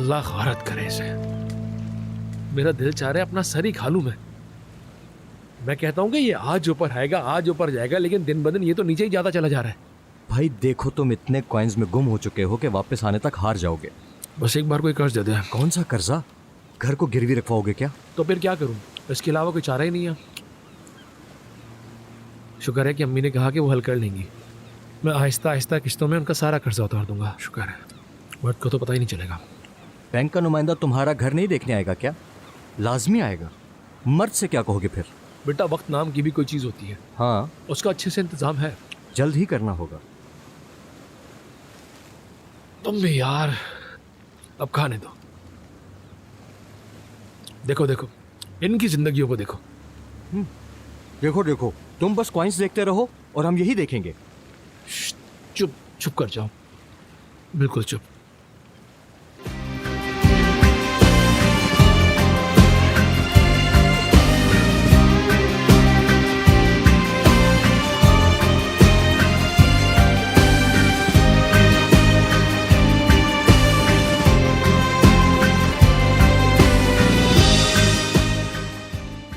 अल्लाह खारत करे इसे। मेरा दिल चाह रहा है अपना सर ही खा लूं मैं कहता हूं कि ये आज ऊपर आएगा, आज ऊपर जाएगा, लेकिन दिन ब दिन ये तो नीचे ही ज्यादा चला जा रहा है। भाई देखो, तुम इतने कॉइन्स में गुम हो चुके हो कि वापस आने तक हार जाओगे। बस एक बार कोई कर्ज दे दे। कौन सा कर्जा? घर को गिरवी रखवाओगे क्या? तो फिर क्या करूं, इसके अलावा कोई चारा ही नहीं है। शुक्र है कि अम्मी ने कहा कि वो हल कर लेंगी। मैं आहिस्ता आहिस्ता किस्तों में उनका सारा कर्जा उतार दूंगा। शुक्र है, मर्द को तो पता ही नहीं चलेगा। बैंक का नुमाइंदा तुम्हारा घर नहीं देखने आएगा क्या? लाजमी आएगा। मर्द से क्या कहोगे फिर? बेटा, वक्त नाम की भी कोई चीज होती है। हाँ, उसका अच्छे से इंतजाम है। जल्द ही करना होगा। तुम भी यार, अब खाने दो। देखो देखो, इनकी जिंदगियों को देखो। देखो देखो, तुम बस कॉइन्स देखते रहो और हम यही देखेंगे। चुप चुप कर जाओ, बिल्कुल चुप।